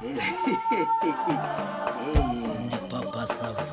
Ndi papa sava.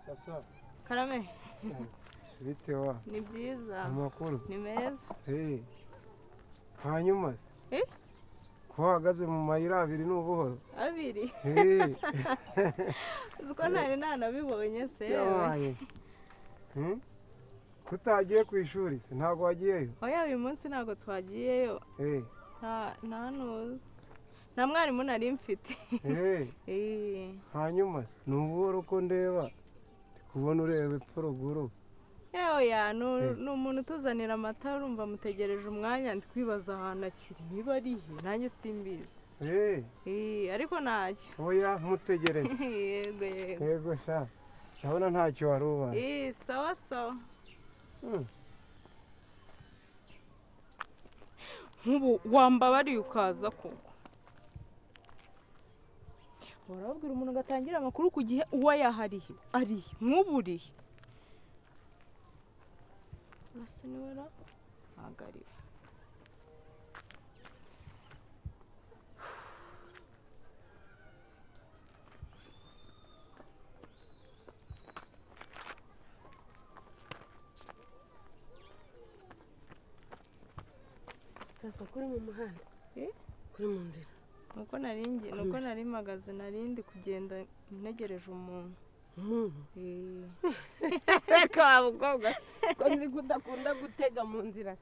Sasa. Karame. Bite wa? Ni byiza. Amakuru. Ni meza. Hanyuma se? Ko uhagaze mu mayira abiri n'ubuhoro? Abiri? Uko ntari nanabibonye se. Yabaye. Kutagiye ku ishuri se ntago wagiyeyo? Oya uyu munsi ntago twagiyeyo. Nta nuza. Nta mwarimu nari mfite. Hanyuma se ni ubuhoro ko ndeba kubona urebe poroguru. Oya ni umuntu utuzanira amata urumva mutegereje umwanya ndi kwibaza ahantu akiri niba ari he nanjye simbizi. Ariko ntacyo. Oya mutegereze. Yego. Yego sha. Ndabona ntacyo wari ubaye. Sawa sawa. Nk'ubu wambabariye ukaza koko. Warabwira umuntu agatangira amakuru ku gihe uwo yaharihe arihe nk'uburihe. Asa niwera agariwe. Sasa kuri mu muhanda. Kuri mu nzira. Nuko nari mpagaze narindi kugenda ntegereje umuntu. Reka wabukobwa ko nzi kudakunda gutega mu nzira.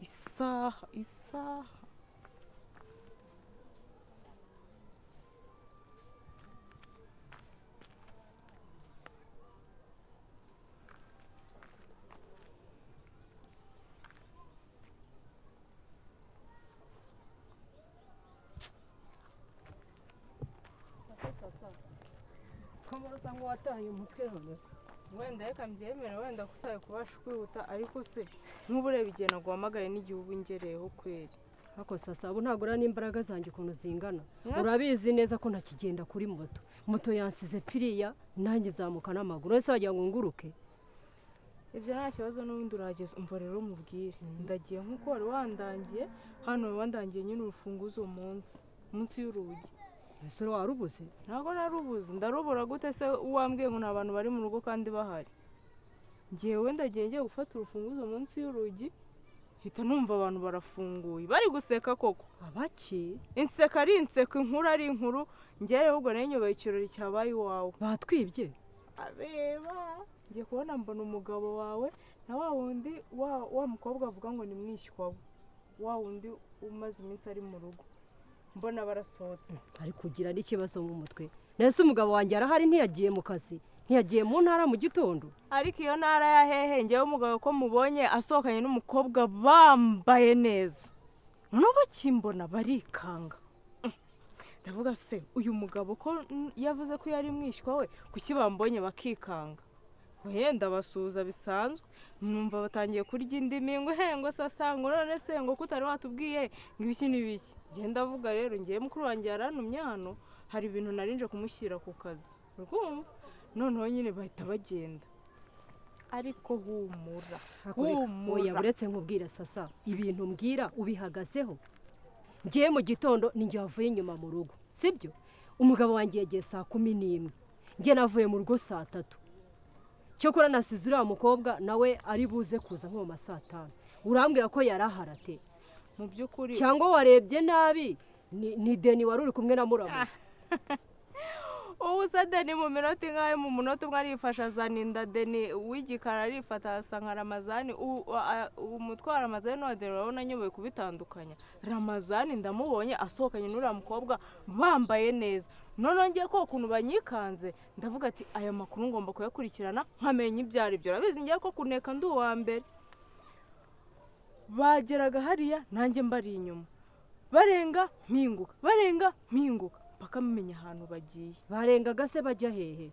Isaha. Kamara usa nk'uwataye umutwe none. Wenda reka mbyemere wenda kutaye kubasha kwihuta ariko se nk'ubureba igihe naguhamagaye n'igihe ubu ngereyeho kweri. Ako sasa ubu ntagura n'imbaraga zanjye ukuntu zingana. Urabizi neza ko ntakigenda kuri moto. Moto yansize piriya nanjye zamuka n'amaguru. Ese wagira ngo nguruke? Ibyo nta kibazo n'ubundi urageze umva rero mubwire. Ndagiye nk'uko wari wandangiye hano wandangiye nyine urufunguzo munsi y'urugi. Ese warubuze? Ntago narubuze. Ndarubura gute se uwambwiye ngo n'abantu bari mu rugo kandi bahari. Ngewe ndagiye gufata urufunguzo munsi y'urugi. Hita numva abantu barafunguye. Bari guseka koko. Abaki? Inseka ari inseka inkuru ari inkuru. Ngere ubwo nenyobaye ikirori cyabaye iwawe. Batwibye? Abeba. Ngiye kubona mbona umugabo wawe na wa wundi wa mukobwa avuga ngo ni mwishywa. Wa wundi umaze iminsi ari mu rugo. Mbona barasohotse. Ari kugira n'ikibazo mu mutwe. Nese umugabo wanjye arahari ntiyagiye mu kazi. Ntiyagiye mu ntara mu gitondo. Ariko iyo ntara ya hehe ngewe umugabo ko mubonye asohokanye n'umukobwa bambaye neza. Noneho bakimbona barikanga. Ndavuga se uyu mugabo ko yavuze ko yari mwishywa we kuki bambonye bakikanga. Wenda basuza bisanzwe numva batangiye kurya indimi ngo hengo sasa ngo none se ngo kutari watubwiye ngo ibiki n'ibiki. Genda avuga rero ngiye mukuru wanjye yarantumye hano hari ibintu narinje kumushyira ku kazi. Urumva noneho nyine bahita bagenda. Ariko humura. Oya buretse nkubwira sasa ibintu mbwira ubihagazeho. Ngiye mu gitondo ninjye wavuye inyuma mu rugo. Sibyo? Umugabo wanjye yagiye saa 11. Ngiye navuye mu rugo saa 3. Cyokora nasize uriya mukobwa nawe ari buze kuza nko mu saa 5. Urambwira ko yaraharate. mu by'ukuri cyangwa warebye nabi ni Deni wari uri kumwe na muramu. ubu se Deni mu minota ingahe mu munota umwe arifasha azana inda Deni w'igikara arifata asa nka Ramazani umutwara Ramazani n'uwadeni urabona nyoboye kubitandukanya. Ramazani ndamubonye asohokanye n'uriya mukobwa bambaye neza, none ngiye ko ukuntu banyikanze ndavuga ati aya makuru ngomba kuyakurikirana nkamenya ibyo ari byo. Urabizi ngiye ko kuneka ndi uwa mbere. Bageraga hariya nanjye mbari inyuma, barenga mpinguka paka mumenya ahantu bagiye. Barengaga se bajya hehe?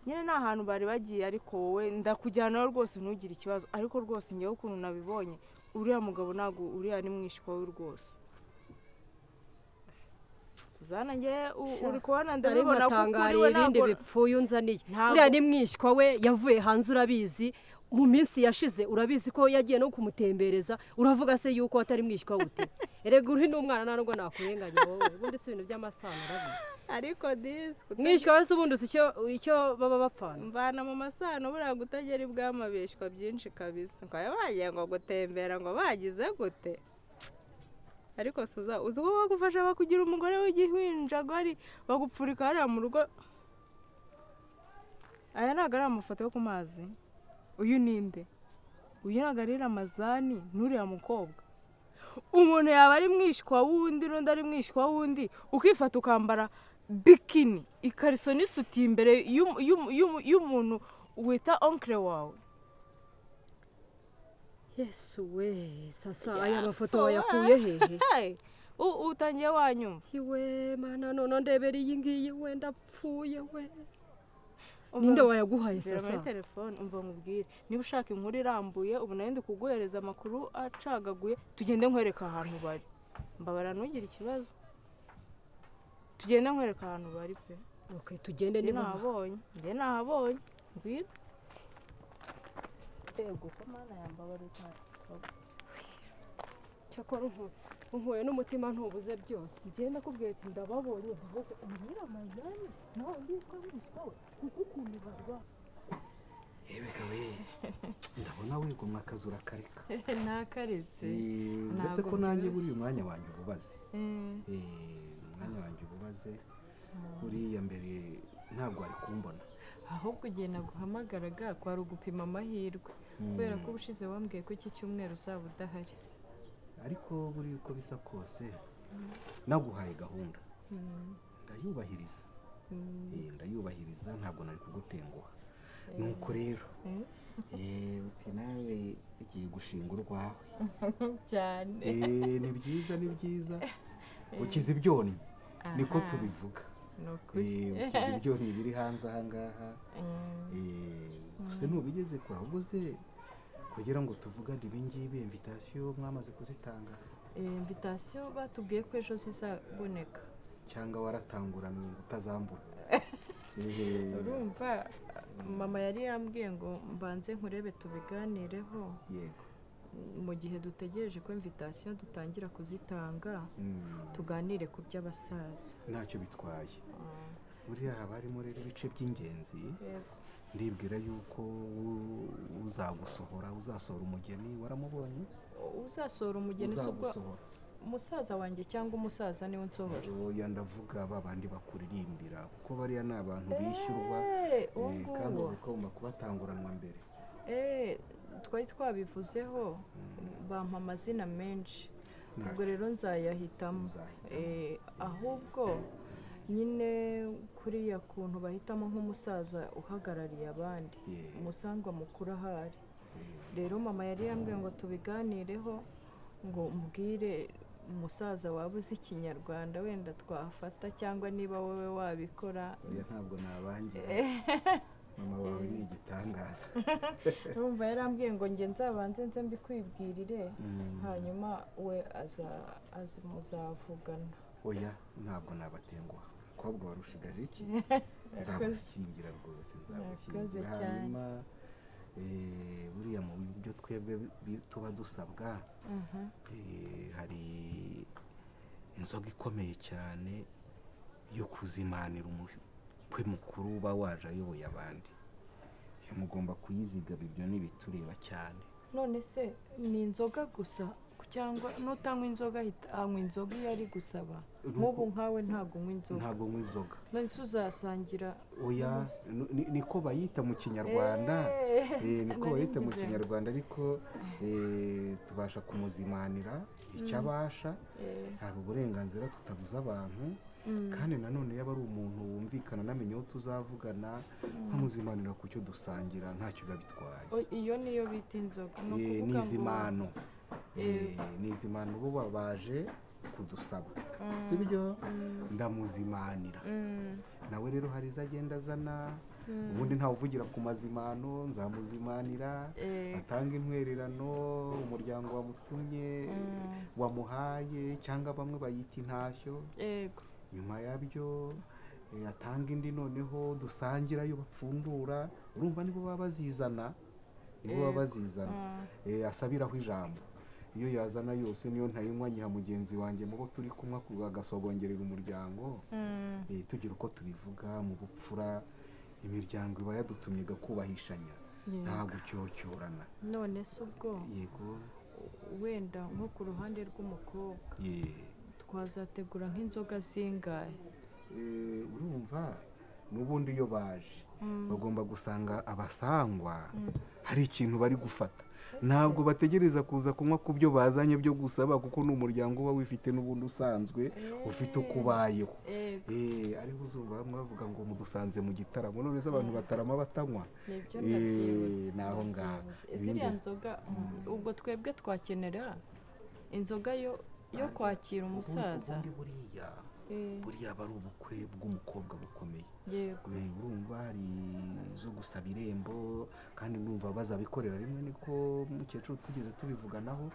Nyine nta hantu bari bagiye, ariko wowe ndakujyanaho rwose ntugire ikibazo. Ariko rwose ngewe ukuntu nabibonye uriya mugabo ntabwo uriya ni mwishywa we rwose. Suzana ngewe uri kubona ndabibona ko kuri we ibindi bipfuye unzaniye. Uriya ni mwishywa we yavuye hanze urabizi. Mu minsi yashize urabizi ko yagiye no kumutembereza, uravuga se yuko atari mwishywa ute? Erega uri n'umwana ntabwo nakurenganya wowe, ubundi si ibintu by'amasano urabizi. Ariko disi mwishywa wese ubundi uzi icyo baba bapfana. mvana mu masano buriya gutagera ibwamabeshywa byinshi kabisa. Ngo bagiye ngo gutembera ngo bagize gute. Ariko Suza uzi ko bagufasha bakugira umugore w'igihinja gari bagupfurika hariya mu rugo. Aya ntabwo ari amafoto yo ku mazi. Uyu ninde? Uyu ntabwo ari Ramazani n'uriya mukobwa. Umuntu yaba ari mwishywa wundi n'undi ari mwishywa wundi ukifata ukambara bikini ikariso n'isuti imbere y'umuntu wita onkle wawe. Yesu we, sasa aya mafoto wayakuye hehe? Utangiye wanyumva. Iwe mana none ndebera iyi ngiyi wenda apfuye we. Ninde wayaguhaye sasa? Muri telefone umva nkubwire. Niba ushaka inkuru irambuye ubu nari ndi kuguhereza amakuru acagaguye, tugende nkwereka ahantu bari. Mbabara ntugire ikibazo. Tugende nkwereka ahantu bari pe. Okay, tugende niba nahabonye. Nge nahabonye. Ngwira. Ego ko mana yambabara cyane. Cyakora unkuye n'umutima ntubuze byose. Ngenda kubwira ati ndababonye bose umwira Ramazani nawe nditwa mwishywa kuko ukuntu barwa. Ebeka we ndabona wigomwa akazi urakareka. Nakaretse. Uretse ko nanjye buri umwanya wanjye ububaze. Umwanya wanjye ububaze uriya mbere ntabwo ari kumbona. Ahubwo ugiye naguhamagaraga kwari ugupima amahirwe kubera ko ubushize wambwiye ko iki cyumweru uzaba udahari. Ariko buri uko bisa kose naguhaye gahunda ndayubahiriza. Ndayubahiriza ntabwo nari kugutenguha. Nuko rero uti nawe igiye gushinga urwawe cyane. Ni byiza ukiza ibyonnyi niko tubivuga. Ukiza ibyonnyi biri hanze aha ngaha. Gusa ntubigeze kure ahubwo se kugira ngo tuvugane ibi ngibi invitation mwamaze kuzitanga. Invitation batubwiye ko ejo zizaboneka. Cyangwa waratanguranwe utazambura. Urumva mama yari yambwiye ngo mbanze nkurebe tubiganireho. Yego. Mu gihe dutegereje ko invitation dutangira kuzitanga tuganire ku by'abasaza. Ntacyo bitwaye. Buriya haba harimo rero ibice by'ingenzi. Ndibwira yuko uzasohora umugeni waramubonye. Uzasohora umugeni subwo umusaza wanjye cyangwa umusaza niwe nsohora. Oya ndavuga babandi bakuririmbira kuko bariya ni abantu bishyurwa kandi ugomba kubatanguranwa mbere. Twari twabivuzeho bampa amazina menshi ubwo rero nzayahitamo. Ahubwo nyine kuriya kuntu bahitamo nk'umusaza uhagarariye abandi umusangwa mukuru ahari. Rero mama yari yambwiye ngo tubiganireho ngo umbwire umusaza waba uzi ikinyarwanda wenda twafata cyangwa niba wowe wabikora. Ntabwo nabangira mama wawe ni igitangaza. Urumva yarambwiye ngo nge nzabanze nze mbikwibwirire hanyuma we muzavugana. Oya ntabwo nabatenguha umukobwa warushigaje iki nzagushyingira rwose nzagushyingira. Hanyuma buriya mu buryo twebwe tuba dusabwa hari inzoga ikomeye cyane yo kuzimanira umukwe mukuru uba waje ayoboye abandi. Mugomba kuyizigaba ibyo ntibitureba cyane. None se ni inzoga gusa cyangwa n'utanywa inzoga anywa inzoga iyo ari gusaba nk'ubu nkawe ntabwo unywa inzoga ntabwo nywa inzoga none uzasangira oya niko bayita mu kinyarwanda niko bayita mu kinyarwanda ariko tubasha kumuzimanira icyo abasha hari uburenganzira tutabuza abantu kandi nanone yaba ari umuntu wumvikana namenye aho tuzavugana nkamuzimanira ku cyo dusangira ntacyo biba bitwaye iyo niyo bita inzoga ni izimano ni izimano bo baje kudusaba sibyo ndamuzimanira nawe rero hari izo agenda azana ubundi ntawe uvugira ku mazimano nzamuzimanira atanga intwererano umuryango wamutumye wamuhaye cyangwa bamwe bayita intashyo nyuma yabyo atanga indi noneho dusangira ayo bapfundura urumva nibo baba bazizana asabiraho ijambo iyo yazana yose niyo ntayinywa nyiha mugenzi wanjye mubo turi kumwe agasogongera umuryango tugira uko tubivuga mu bupfura imiryango iba yadutumye gakubahishanya nta gucyocyorana none se ubwo yego wenda nko ku ruhande rw'umukobwa twazategura nk'inzoga zingahe urumva n'ubundi iyo baje bagomba gusanga abasangwa hari ikintu bari gufata ntabwo bategereza kuza kunywa ku byo bazanye byo gusaba kuko ni umuryango uba wifite n'ubundi usanzwe ufite uko ubayeho ariho uzumva bamwe bavuga ngo mudusanze mu gitaramo none se abantu batarama batanywa naho ngaho ziriya nzoga ubwo twebwe twakenera inzoga yo kwakira umusaza buriya aba ari ubukwe bw'umukobwa bukomeye urumva hari zo gusaba irembo kandi numva bazabikorera rimwe niko mukecuru twigeze tubivuganaho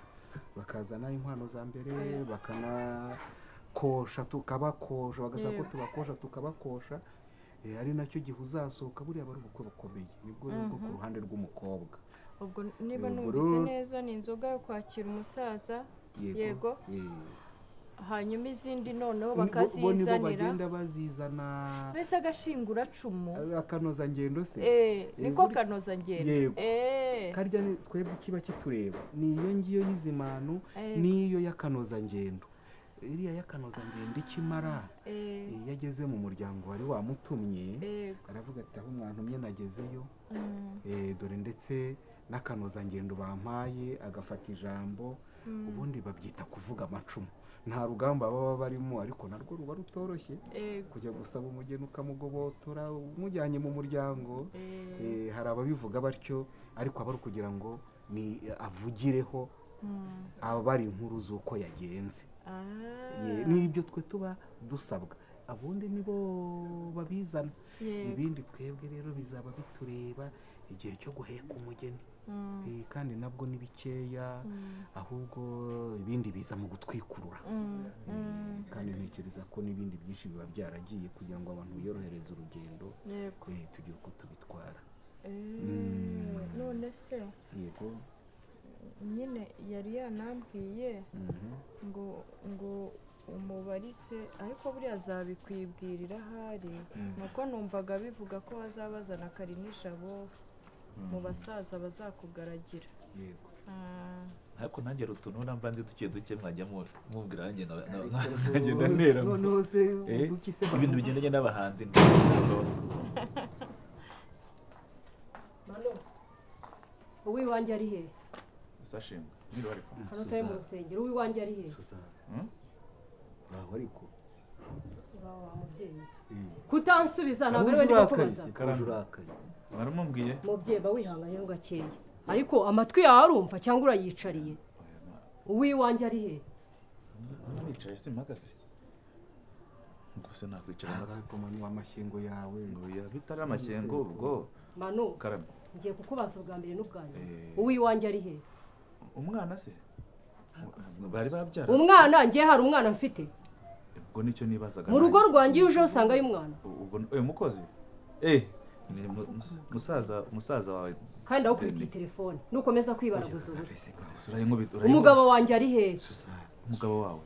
bakazana inkwano za mbere bakanakosha tukabakosha bagasaba ko tubakosha tukabakosha ari nacyo gihe uzasohoka buriya aba ari ubukwe bukomeye nibwo rero bwo ku ruhande rw'umukobwa ubwo niba numvise neza ni inzoga yo kwakira umusaza yego hanyuma izindi noneho bakazizanira bo bagenda bazizana mbese agashinguracumu akanozangendo se niko kanozangendo karya twebwe kiba kitureba ni iyo ngiyo y'izimano n'iyo y'akanozangendo iriya y'akanozangendo ikimara iyo ageze mu muryango wari wamutumye aravuga ati aho mwantumye nagezeyo dore ndetse n'akanozangendo bampaye agafata ijambo ubundi babyita kuvuga amacumu nta rugamba baba barimo ariko narwo ruba rutoroshye kujya gusaba umugeni ukamugobotora umujyanye mu muryango hari ababivuga batyo ariko aba ari ukugira ngo ni avugireho abari inkuru z'uko yagenze n'ibyo twe tuba dusabwa abundi nibo babizana ibindi twebwe rero bizaba bitureba igihe cyo guheka umugeni kandi nabwo ni bikeya ahubwo ibindi biza mu gutwikurura kandi ntekereza ko n'ibindi byinshi biba byaragiye kugira ngo abantu biyorohereze urugendo tugire uko tubitwara none se yego nyine yari yanambwiye ngo umubarize ariko buriya azabikwibwirira ahari nuko numvaga bivuga ko bazabazana kari nijabo mu basaza bazakugaragira yego ariko nanjye rutunura mva nzi duke mwajya mubwira nanjye nkagenda ntera noneho se dukise ibintu bigendanye n'abahanzi uwiwanjye ari he usashinga niba ariko hano se mu rusengero uwiwanjye ari he baho ariko wa mubyeyi kutansubiza ntabwo ari we ndimo kubaza baramubwiye mubyeyi ba wihanganye gakeya ariko amatwi yawe arumva cyangwa urayicariye uwiwanjye ari he nicaye simpagaze ngo se nakwicara ariko manywa amashyengo yawe bitari amashyengo ubwo manu karame ngiye kukubaza ubwa mbere n'ubwanjye uwiwanjye ari he umwana se bari babyara umwana ngiye hari umwana mfite ubwo nicyo nibazaga mu rugo rwanjye iyo uje usanga ari umwana ubwo mukozi ni musaza wawe kandi ndawukubitiye telefone nukomeza kwibaraguza ubusa umugabo wanjye ari he umugabo wawe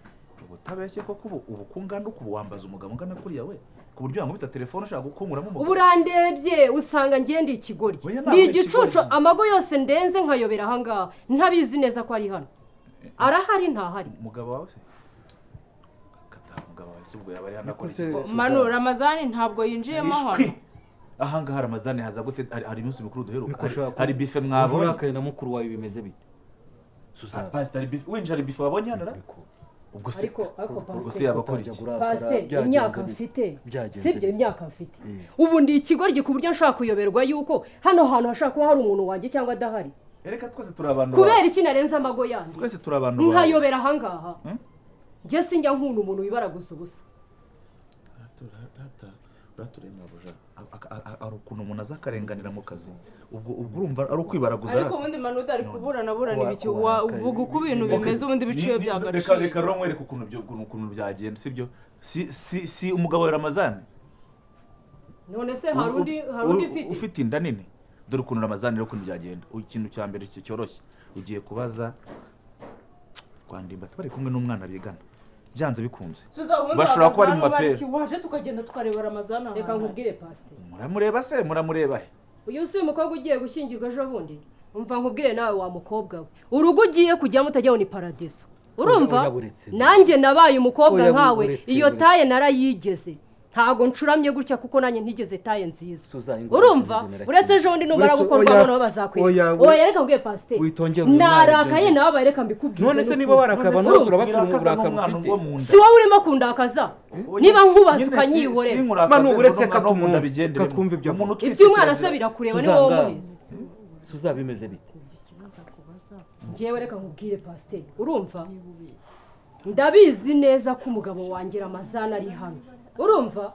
utabeshye koko ubu kungana uko wambaza umugabo ungana kuriya we ku buryo yamubita telefone ushaka gukumuramo umugabo ubu urandebye usanga ngende ikigoryi ndi igicucu amago yose ndenze nkayobera ahangaha ntabizi neza ko ari hano arahari ntahari umugabo wawe se umugabo wawe se ubwo yaba ari hano akora Manu Ramazani ntabwo yinjiyemo hano ahangaha Ramazani haza gute hari umunsi mukuru duheruka hari bife mwabonye urakare na mukuru wawe bimeze bite pastor bife winjira hari bife wabonye hano ubwo se ariko se yabakora iki pastor imyaka mfite sibyo imyaka mfite ubu ndi ikigoryi ku buryo nshaka kuyoberwa yuko hano hantu hashaka kuba hari umuntu wanjye cyangwa adahari ereka twese turabantu kubera iki narenze amago yandi twese turabantu nkayobera ahangaha njye sinjya nkunda umuntu wibaraguza ubusa uraturema buja ari ukuntu umuntu aza akarenganira mu kazi ubwo urumva ari ukwibaraguza ariko ubundi Manu udari kuburana ibiki uvuga uko ibintu bimeze ubundi biciye byagaciro reka rero nkwereke ukuntu byagenda sibyo si umugabo wa Ramazani none se hari undi ufite inda nini dore ukuntu Ramazani rero ukuntu byagenda ikintu cya mbere cyoroshye ugiye kubaza kwandimba bari kumwe n'umwana bigana byanze bikunze bashobora kuba ari mu mapera waje tukagenda tukareba Ramazani reka nkubwire pastor muramureba se muramureba he uyu si umukobwa ugiye gushyingirwa ejo bundi umva nkubwire nawe wa mukobwa we urugo ugiye kujyamo utajyaho ni paradiso urumva nanjye nabaye umukobwa nkawe iyo taye narayigeze ntago ncuramye gutya kuko nanjye ntigeze taye nziza urumva uretse ejo bundi numara gukorwamo nabo bazakwiye oya reka mbwiye pastor narakaye nawe bareka mbikubwire none se niba warakaba nose urabatura uburakari ufite si wowe urimo kundakaza niba nkubaza ukanyihorera Manu uretse katwumva ibyo iby'umwana se birakureba ni wowe umuheze tuzabimeze bite njyewe reka nkubwire pastor urumva ndabizi neza ko umugabo wanjye Ramazani ari hano urumva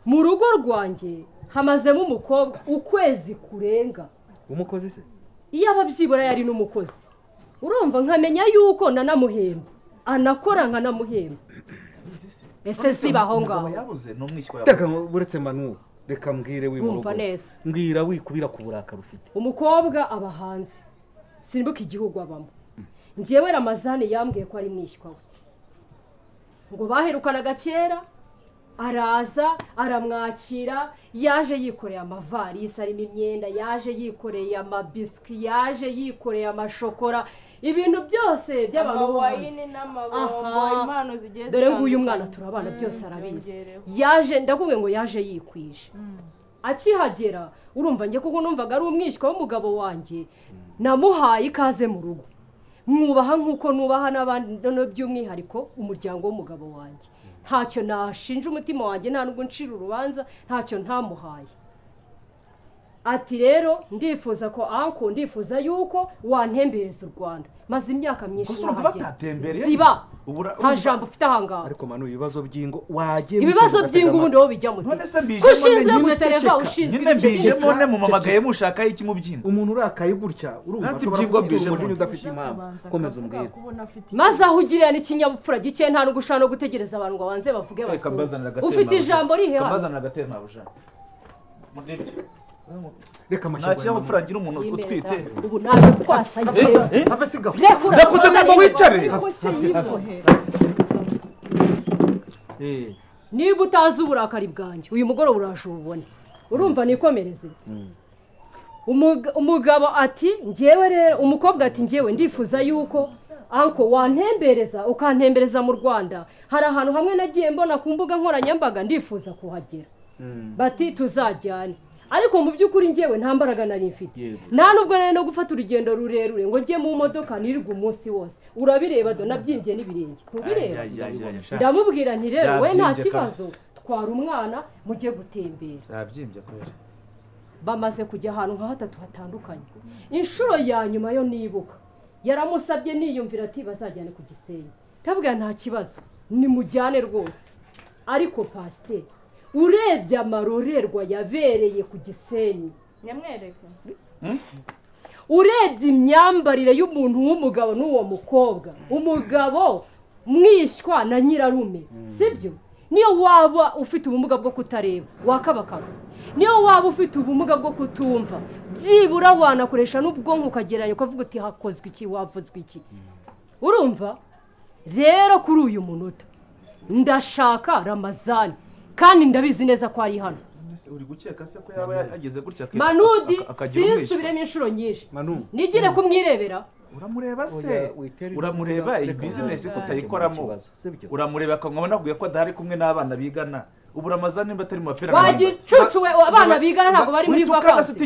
mu rugo rwanjye hamazemo umukobwa ukwezi kurenga umukozi se iyo ababyibura yari n'umukozi urumva nkamenya yuko nanamuhemba anakora nkanamuhemba ese sibaho ngaho reka uretse Manu reka mbwire wumva neza mbwira wikubira ku burakari ufite umukobwa aba hanze simbuka igihugu abamo njyewe Ramazani yambwiye ko ari mwishywa we ngo baherukanaga kera araza aramwakira yaje yikoreye amavarisi arimo imyenda yaje yikoreye amabiswi yaje yikoreye amashokora ibintu byose by'abantu wayini n'amabombo impano zigiye dore nguyu mwana turabana byose arabizi yaje ndakubwiye ngo yaje yikwije akihagera urumva njye kuko numvaga ari umwishywa w'umugabo wanjye namuhaye ikaze mu rugo mwubaha nk'uko nubaha n'abandi by'umwihariko umuryango w'umugabo wanjye ntacyo nashinja umutima wanjye nta nubwo ncira urubanza ntacyo ntamuhaye ati rero ndifuza ko ndifuza yuko wantembereza u Rwanda maze imyaka myinshi ziba nta jambo ufite ahangaha ariko Manu ibibazo by'ingo wagiye ibibazo by'ingo ubundi wowe bijya muti ushinzwe gusereva ushinzwe nyine mbijemo ne mu mamagaye mushaka iki mu byingo umuntu urakaye gutya urumva ashobora kugira umujinya udafite impamvu komeza umbwire maze aho ugiriye n'ikinyabupfura gike nta no gushaka no gutegereza abantu ngo banze bavuge basoze ufite ijambo rihe hano kabazana gatema buja mudete reka amashyamba nta kinyabupfura ngira umuntu utwite ubu naje kwasa ngewe ave sigaho ndakuze ngo wicare niba utazi uburakari bwanjye uyu mugoroba uraje ububone urumva nikomereze umugabo ati njyewe rero umukobwa ati njyewe ndifuza yuko anko wantembereza ukantembereza mu Rwanda hari ahantu hamwe nagiye mbona ku mbuga nkoranyambaga ndifuza kuhagera bati tuzajyane ariko mu by'ukuri njyewe nta mbaraga nari mfite nta nubwo nari no gufata urugendo rurerure ngo njye mu modoka nirirwe umunsi wose urabireba do nabyimbye n'ibirenge ntubireba ndamubwira nti rero we nta kibazo twara umwana mujye gutembera yabyimbye kubera bamaze kujya ahantu nka hatatu hatandukanye inshuro ya nyuma yo nibuka yaramusabye niyumvira ati bazajyane ku Gisenyi ndabwira nta kibazo nimujyane rwose ariko pasiteri urebye amarorerwa yabereye ku Gisenyi nyamwereka urebye imyambarire y'umuntu w'umugabo n'uwo mukobwa umugabo mwishywa na nyirarume sibyo niyo waba ufite ubumuga bwo kutareba wakabakaba niyo waba ufite ubumuga bwo kutumva byibura wanakoresha n'ubwonko ukageranya ukavuga uti hakozwe iki wavuzwe iki urumva rero kuri uyu munota ndashaka Ramazani kandi ndabizi neza ko ari hano uri gukeka se ko yaba yageze gutya Manudi sinsubiremo inshuro nyinshi nigire kumwirebera uramureba se uramureba iyi bizinesi ko utayikoramo uramureba akabona nakubwiye ko adahari kumwe n'abana bigana ubu Ramazani nimba atari mu mapira wagicucu we abana bigana ntabwo bari muri vacances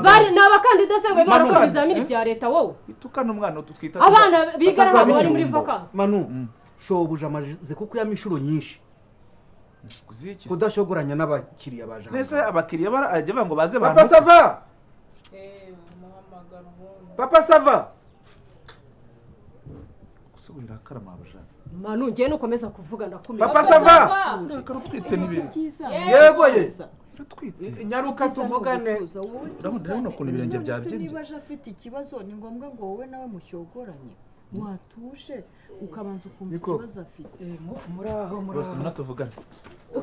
bari n'abakandida se ngo imana ko bizamini bya leta wowe itukana umwana tutwita abana bigana ntabwo bari muri vacances Manu shobuja amaze kuko yamishuro nyinshi kudashogoranya n'abakiriya baje nese abakiriya barajya bango baze Papa Sava Papa Sava usubira karama abaje Manu ngiye nukomeza kuvuga ndakumira Papa Sava urakara twite n'ibintu yego ye twite nyaruka tuvugane urabona rero ukuntu ibirenge byabyimbye niba aje afite ikibazo ni ngombwa ngo wowe nawe mushyogoranye watuje ukabanza ukumva ikibazo afite muraho bose munatuvugane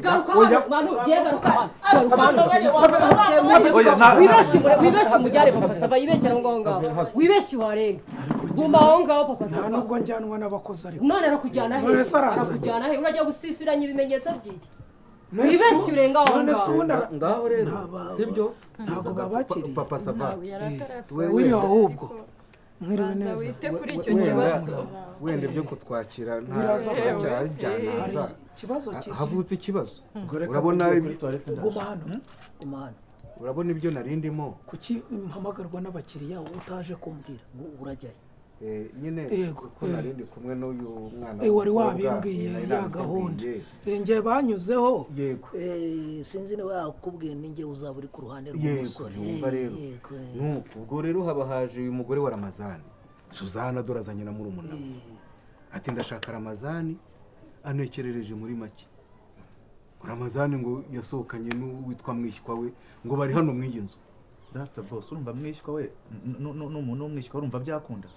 garuka Manu ngiye garuka wibeshi mujyare Papa Sava yibekera ngo ngaho wibeshi warenga guma aho ngaho Papa Sava nta nubwo njyanwa n'abakozi ariko none arakujyana he arakujyana he urajya gusisiranya ibimenyetso by'iki wibeshi urenga aho ngaho ngaho rero sibyo ntabwo babakiriye Papa Sava wewe ahubwo mwiriwe neza wite kuri icyo kibazo wende byo kutwakira ntaza byanaza ikibazo havutse ikibazo urabona guma hano urabona ibyo narindimo kuki mpamagarwa n'abakiriya utaje kumbwira ngo urajyayo nyine ko narindi kumwe n'uyu mwana wari wabimbwiye ya gahunda nge banyuzeho yego sinzi niba yakubwiye ninjye uzaba uri ku ruhande rw'umusore ubwo rero haba haje uyu mugore wa Ramazani Suzana dorazanye na murumuna ati ndashaka Ramazani anekerereje muri make Ramazani ngo yasohokanye n'uwitwa mwishywa we ngo bari hano mw'iyi nzu data boss urumva mwishywa we n'umuntu w'umwishywa urumva byakunda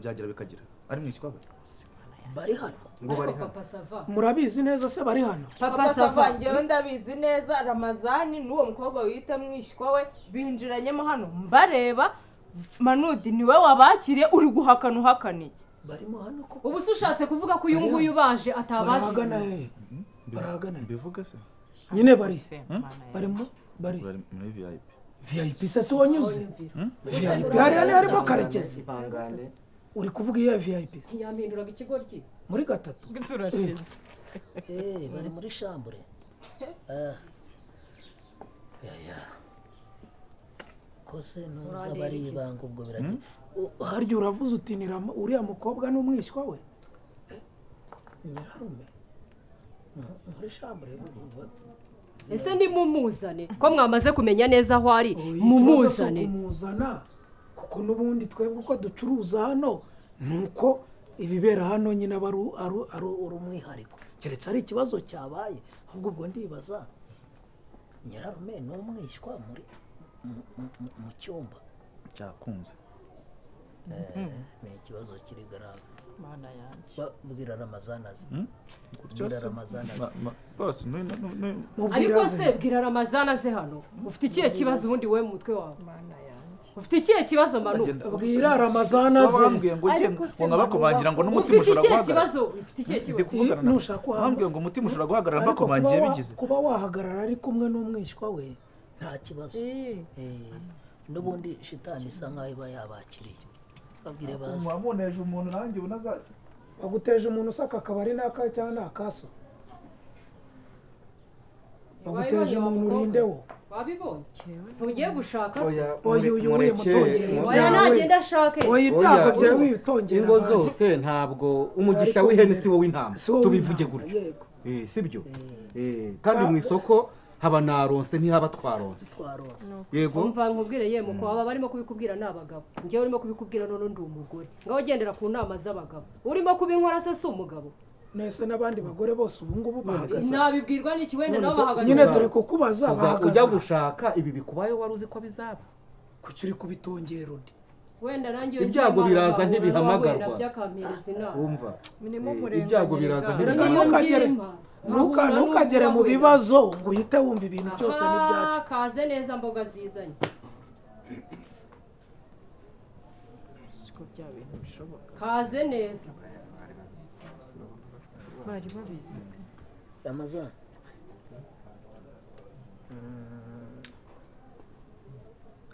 byagira bikagira ari mwishywa we bari hano ngo bari hano Papa Sava murabizi neza se bari hano Papa Sava ngewe ndabizi neza Ramazani n'uwo mukobwa wita mwishywa we binjiranyemo hano mbareba Manudi niwe wabakiriye uri guhakana uhakana iki barimo hano ko ubu se ushatse kuvuga ko uyu nguyu baje atabaje barahagana bivuga se nyine bari muri VIP VIP se wanyuze VIP harimo Karekezi uri kuvuga iya VIP yampinduraga ikigoryi muri gatatu turashize bari muri chambre kose nuza bari ibanga ubwo biragiye harya uravuze uti uriya mukobwa n'umwishywa we nyirarume muri chambre ese ndi mumuzane ko mwamaze kumenya neza aho ari mumuzane kumuzana kuko n'ubundi twebwe uko ducuruza hano nuko ibibera hano nyine aba ari umwihariko keretse ari ikibazo cyabaye ahubwo ubwo ndibaza nyirarume n'umwishywa muri mu cyumba cyakunze ni ikibazo kiri garanga mana yanjye bwira Ramazani azi bwira Ramazani azi bose ariko se bwira Ramazani aze hano ufite ikihe kibazo ubundi wowe mu mutwe wawe mana yanjye ufite ikihe kibazo Manu bwira Ramazani aze bambwiye ngo ngabakomangira ngo n'umutima ushobora guhagarara ufite ikihe kibazo nushaka bambwiye ngo umutima ushobora guhagarara mbakomangiye bigize kuba wahagarara ari kumwe n'umwishywa we nta kibazo n'ubundi shitani isa nkaho iba yabakiriye babwire bazi wamuneje umuntu nanjye unazaje waguteje umuntu usaka akabari n'aka cyangwa n'akaso waguteje umuntu urindeho wabibonye ntugiye gushaka se uyu wimutongera oya nagenda ashake oya ibyago byawe witongera ingo zose ntabwo umugisha w'ihene si wowe intama tubivuge gutyo sibyo kandi mu isoko haba naronse ntihaba twaronse yego umva nkubwire yemo ko aba barimo kubikubwira n'abagabo ngewe urimo kubikubwira none ndi umugore ngaho gendera ku nama z'abagabo urimo kubinkora se si umugabo nese n'abandi bagore bose ubu ngubu bahagaze nabibwirwa n'iki wenda nabo bahagaze nyine turi kukubaza bahagaze ujya gushaka ibi bikubayeho wari uzi ko bizaba kuki uri kubitongera undi wenda nanjye ibyago biraza ntibihamagarwa wumva ibyago biraza ntibihamagarwa ntukagere mu bibazo ngo uhite wumva ibintu byose n'ibyacu kaze neza mboga zizanye siko bya bintu bishoboka kaze neza bari babizi Ramazani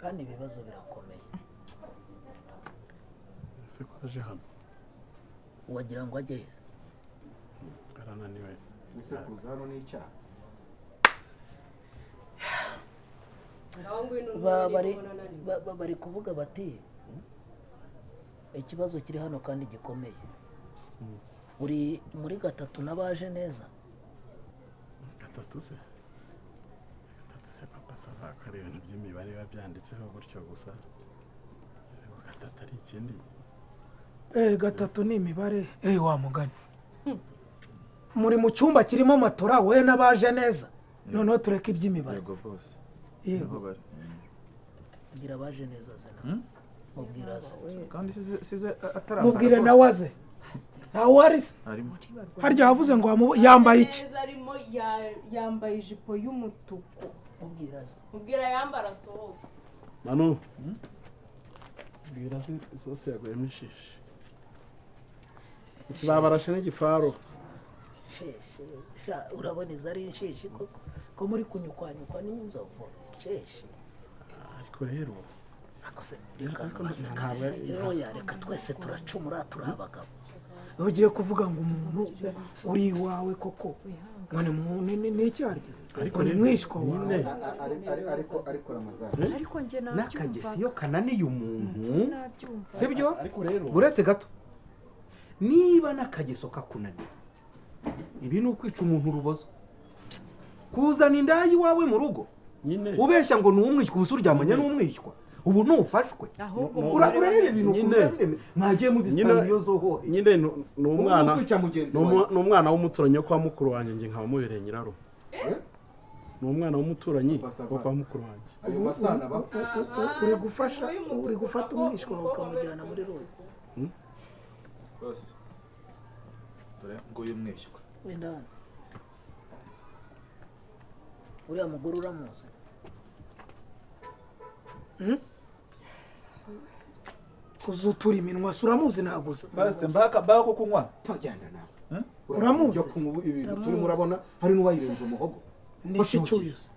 kandi ibibazo birakomeye se ko aje hano wagira ngo ajye arananiwe ese kuza hano ni icyaha bari kuvuga bati ikibazo kiri hano kandi gikomeye uri muri gatatu n'abaje neza gatatu se papa sava ko ari ibintu by'imibare biba byanditseho gutyo gusa gatatu ari ikindi gatatu ni imibare wa mugani muri mu cyumba kirimo matora we n'abaje neza noneho tureke iby'imibare yego bose yego ngira abaje neza zena mubwira se kandi size atarambara mubwire nawe aze ntawe wari se harya wavuze ngo yambaye iki yambaye ijipo y'umutuku mubwira se mubwira yambara sohoka manu bwira se isosi yaguyemo ishishi babarashe n'igifaro urabona izo ari inshishi koko ko muri kunyukwanyukwa n'inzovu inshishi ariko rero reka twese turacumura turi abagabo ugiye kuvuga ngo umuntu uri iwawe koko ni icyarya ariko ni mwishywa wawe ariko ramazani ariko njye n'akagesi iyo kananiye umuntu sibyo uretse gato niba n'akageso kakunaniye ibi ni ukwica umuntu urubozo kuzana indaya iwawe mu rugo ubeshya ngo ni umwishywa ubusa uryamanye n'umwishywa ubu ntufashwe urareba ibintu mwagiye muzisanga iyo zohohe nyine ni umwana w'umuturanyi wo kwa mukuru wanjye njye nkaba mubereye nyiraro ni umwana w'umuturanyi wo kwa mukuru wanjye ayo masana uri gufata umwishywa wawe ukamujyana muri road bose dore ngo uyu mwishywa indani uriya mugore uramuzi kuzutura iminwa se uramuzi ntabwo basite mbaka ko kunywa tujyana nawe uramuzi ibintu turimo urabona hari n'uwayirenze umuhogo ni iki cyuzi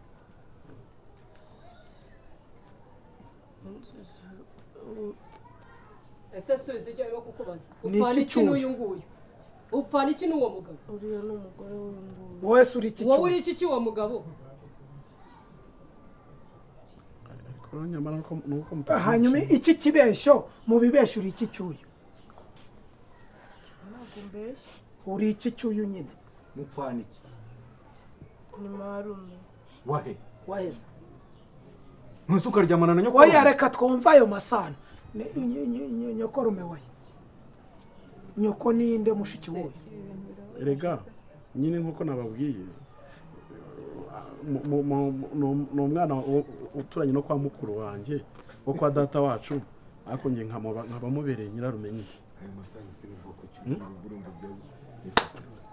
ese subiza ibyo arimo kukubaza Ni iki upfana iki cyuzi? n'uyu nguyu upfana iki n'uwo mugabo uriya ni umugore w'uyu nguyu wowe se uri iki wowe uri cyuzi iki cy'uwo mugabo hanyuma iki kibeshyo mu bibeshyo uri iki cyuyu uri iki cyuyu nyine mupfana iki ni marume waheze ntuse ukaryamana na nyoko oya reka twumve ayo masano nyokorume waye nyoko ninde mushiki wowe erega nyine nk'uko nababwiye ni umwana uturanye no kwa mukuru wanjye wo kwa data wacu ariko njye nkaba mubereye nyirarume nyine ayo masano si n'ubwoko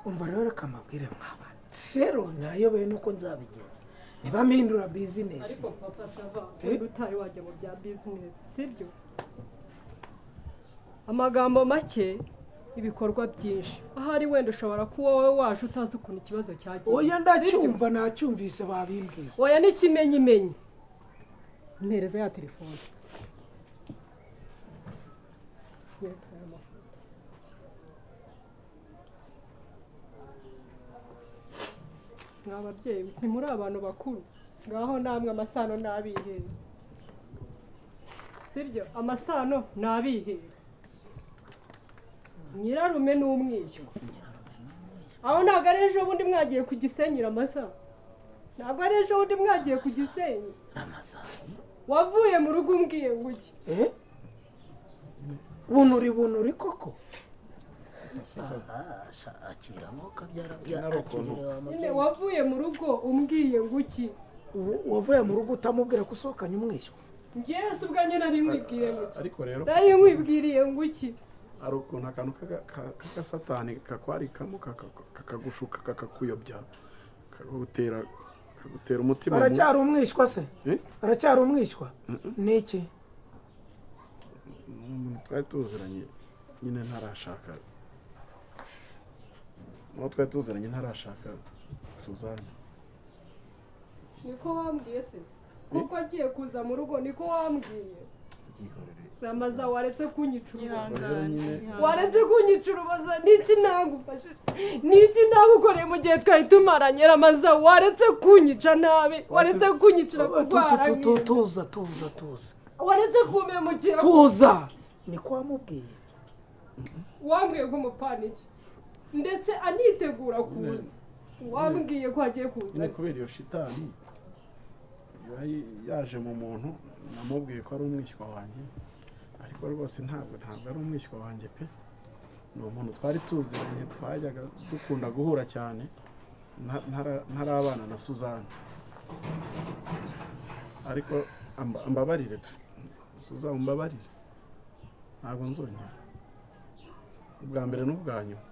umva rero reka mbabwire mwabana rero nayobeye nuko nzabigenza ntibamindura bizinesi ariko papa sava wenda utari wajya mu bya bizinesi sibyo amagambo make ibikorwa byinshi ahari wenda ushobora kuba wowe waje utazi ukuntu ikibazo cyagiye oya ndacyumva nacyumvise babimbwiye oya n'ikimenyimenyi mpereza ya telefone mwa babyeyi ntimuri abantu bakuru ngaho namwe amasano n'abihera sibyo amasano n'abihera nyirarume n'umwishywa aho ntabwo ari ejo bundi mwagiye ku gisenyera amasano ntabwo ari ejo bundi mwagiye ku gisenyi wavuye mu rugo umbwiye ngo uki bunuri koko akiramo kabyara akirire wa nyine wavuye mu rugo umbwiye ngo uki wavuye mu rugo utamubwira ko usohokanye umwishywa njyewe se ubwanjye nari nkwibwiriye ngo uki ariko rero nari nkwibwiriye ngo uki hari ukuntu akantu k'agasatani kakwarikamo kakagushuka kakakuyobya kagutera umutima aracyari umwishywa se aracyari umwishywa ni iki umuntu twari tuziranye nyine ntarashaka uwo twari tuziranye ntarashaka Suzanne niko wambwiye se kuko agiye kuza mu rugo niko wambwiye byihorere ramaza waretse kunyica Ihangane. waretse kunyica urubozo n'iki nagufashije n'iki nagukoreye mu gihe twari tumaranye ramaza waretse kunyica nabi waretse kunyicira kurwara tuza waretse kumpemukira tuza niko wamubwiye wambwiye ko umupaniki ndetse anitegura kuza wambwiye ko agiye kuza ni kubera iyo shitani yaje mu muntu namubwiye ko ari umwishywa wanjye ariko rwose ntabwo ari umwishywa wanjye pe ni umuntu twari tuziranye twajyaga dukunda guhura cyane ntarabana na Suzanne ariko ambabarire pe Suzanne umbabarire ntabwo nzongera ubwa mbere n'ubwa nyuma